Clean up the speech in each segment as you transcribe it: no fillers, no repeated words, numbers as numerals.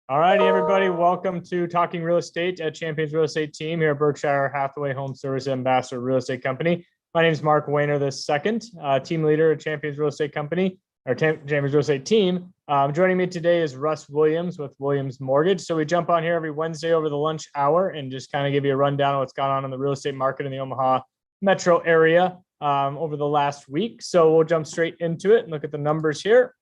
All righty, everybody. Welcome to Talking Real Estate at Champions Real Estate Team here at Berkshire Hathaway Home Service Ambassador Real Estate Company. My name is Mark Wehner, the second team leader at Champions Real Estate Company, or Champions Real Estate Team. Joining me today is Russ Williams with Williams Mortgage. So we jump on here every Wednesday over the lunch hour and just kind of give you a rundown of what's gone on in the real estate market in the Omaha metro area over the last week. So we'll jump straight into it and look at the numbers here.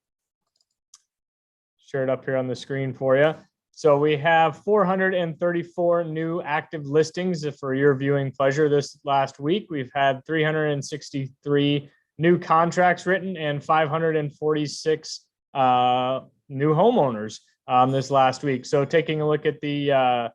Share it up here on the screen for you. So we have 434 new active listings for your viewing pleasure this last week. We've had 363 new contracts written and 546 new homeowners this last week. So taking a look at the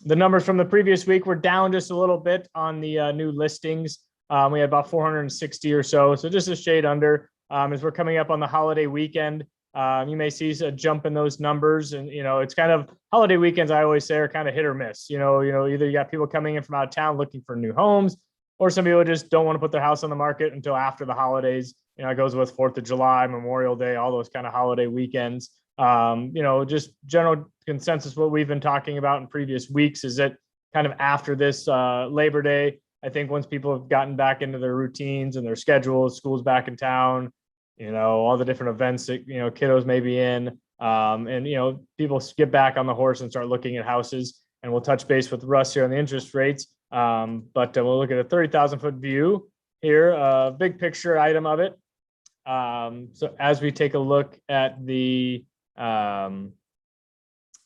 numbers from the previous week, we're down just a little bit on the new listings. We had about 460 or so just a shade under as we're coming up on the holiday weekend. You may see a jump in those numbers, and it's kind of holiday weekends. I always say are kind of hit or miss. Either you got people coming in from out of town looking for new homes, or some people just don't want to put their house on the market until after the holidays. It goes with 4th of July, Memorial Day, all those kind of holiday weekends. Just general consensus. What we've been talking about in previous weeks is that kind of after this Labor Day, I think once people have gotten back into their routines and their schedules, school's back in town. All the different events that, kiddos may be in, and, people get back on the horse and start looking at houses, and we'll touch base with Russ here on the interest rates. But we'll look at a 30,000 foot view here, big picture item of it. So as we take a look at the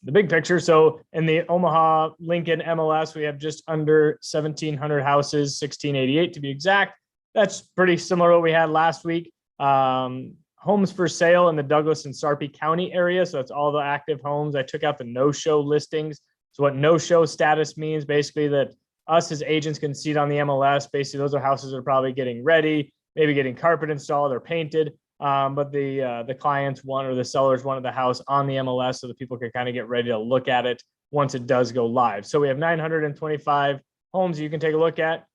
big picture, so in the Omaha Lincoln MLS, we have just under 1,700 houses, 1,688 to be exact. That's pretty similar to what we had last week. Homes for sale in the Douglas and Sarpy County area. So that's all the active homes. I took out the no-show listings. So what no-show status means, basically that us as agents can see it on the MLS. Basically, those are houses that are probably getting ready, maybe getting carpet installed or painted. But the clients want, or the sellers wanted the house on the MLS so that people can kind of get ready to look at it once it does go live. So we have 925 homes you can take a look at.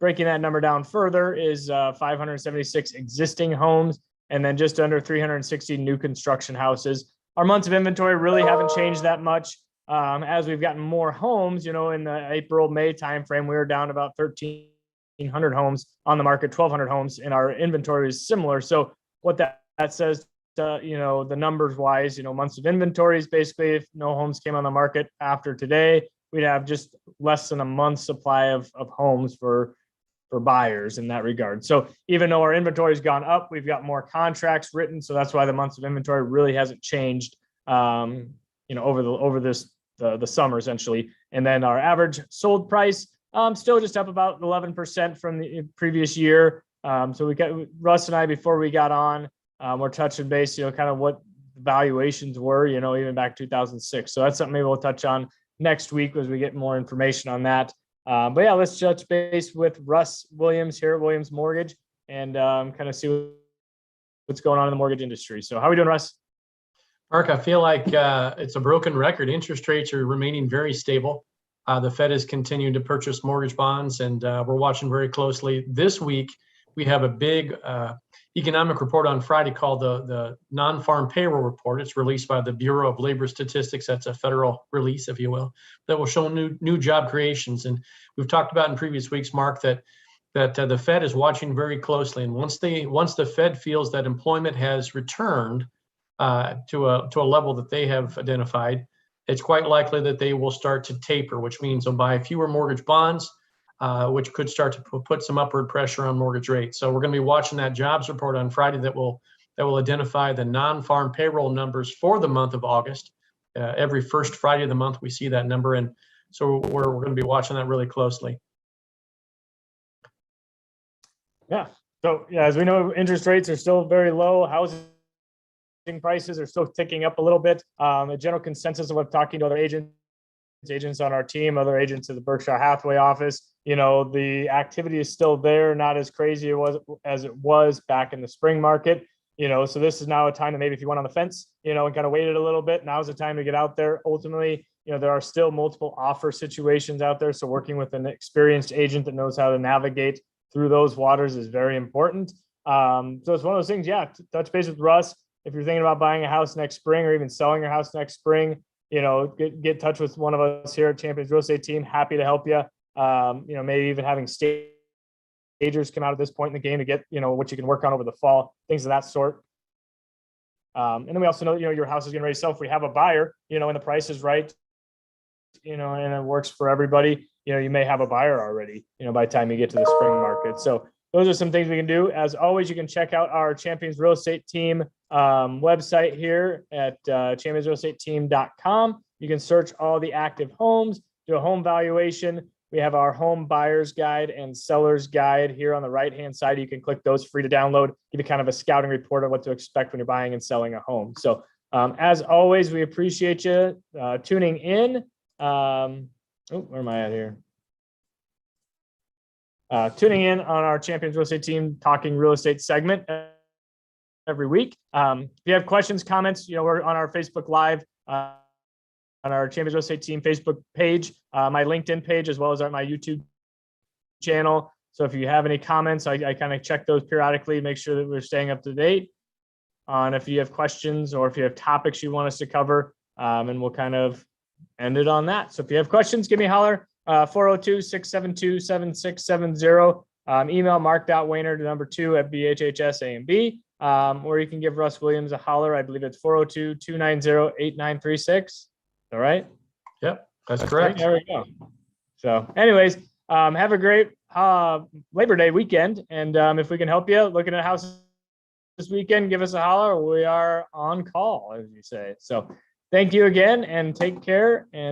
Breaking that number down further is 576 existing homes, and then just under 360 new construction houses. Our months of inventory really haven't changed that much. As we've gotten more homes, in the April, May timeframe, we were down about 1,300 homes on the market, 1,200 homes, and our inventory is similar. So what that says, the numbers wise, months of inventory is basically if no homes came on the market after today, we'd have just less than a month's supply of homes for buyers in that regard. So even though our inventory has gone up, we've got more contracts written. So that's why the months of inventory really hasn't changed, over the summer essentially. And then our average sold price, still just up about 11% from the previous year. So we got Russ and I, before we got on, we're touching base, kind of what valuations were, even back 2006. So that's something maybe we'll touch on next week as we get more information on that. But yeah, let's touch base with Russ Williams here at Williams Mortgage and kind of see what's going on in the mortgage industry. So how are we doing, Russ? Mark, I feel like it's a broken record. Interest rates are remaining very stable. The Fed has continued to purchase mortgage bonds, and we're watching very closely. This week, we have a big economic report on Friday called the non-farm payroll report. It's released by the Bureau of Labor Statistics. That's a federal release, if you will, that will show new job creations. And we've talked about in previous weeks, Mark, that the Fed is watching very closely. And once the Fed feels that employment has returned to a level that they have identified, it's quite likely that they will start to taper, which means they'll buy fewer mortgage bonds, which could start to put some upward pressure on mortgage rates. So we're going to be watching that jobs report on Friday that will identify the non-farm payroll numbers for the month of August. Every first Friday of the month, we see that number. And so we're going to be watching that really closely. Yeah. So yeah, as we know, interest rates are still very low. Housing prices are still ticking up a little bit. The general consensus of what talking to other agents on our team, other agents at the Berkshire Hathaway office, the activity is still there, not as crazy as it was back in the spring market. So this is now a time that maybe if you went on the fence, and kind of waited a little bit, now's the time to get out there. Ultimately, there are still multiple offer situations out there. So working with an experienced agent that knows how to navigate through those waters is very important. So it's one of those things, yeah, touch base with Russ. if you're thinking about buying a house next spring or even selling your house next spring, get in touch with one of us here at Champions Real Estate Team. Happy to help you. Maybe even having stagers come out at this point in the game to get, what you can work on over the fall, things of that sort. And then we also know, your house is getting ready to sell. If we have a buyer, and the price is right, and it works for everybody, you may have a buyer already, by the time you get to the spring market. So those are some things we can do. As always, you can check out our Champions Real Estate Team website here at championsrealestateteam.com. You can search all the active homes, do a home valuation. We have our home buyer's guide and seller's guide here on the right-hand side. You can click those, free to download, give you kind of a scouting report of what to expect when you're buying and selling a home. So as always, we appreciate you tuning in. Where am I at here? Tuning in on our Champions Real Estate Team Talking Real Estate segment every week. If you have questions, comments, we're on our Facebook Live, on our Champions Real Estate Team Facebook page, my LinkedIn page, as well as my YouTube channel. So if you have any comments, I kind of check those periodically, make sure that we're staying up to date on if you have questions or if you have topics you want us to cover, and we'll kind of end it on that. So if you have questions, give me a holler. 402-672-7670. Email mark.wehner to number 2 at BHHS or you can give Russ Williams a holler. I believe it's 402-290-8936. All right. Yep, that's correct. There we go. So anyways, have a great Labor Day weekend. And if we can help you looking at houses this weekend, give us a holler. We are on call, as you say. So thank you again and take care. And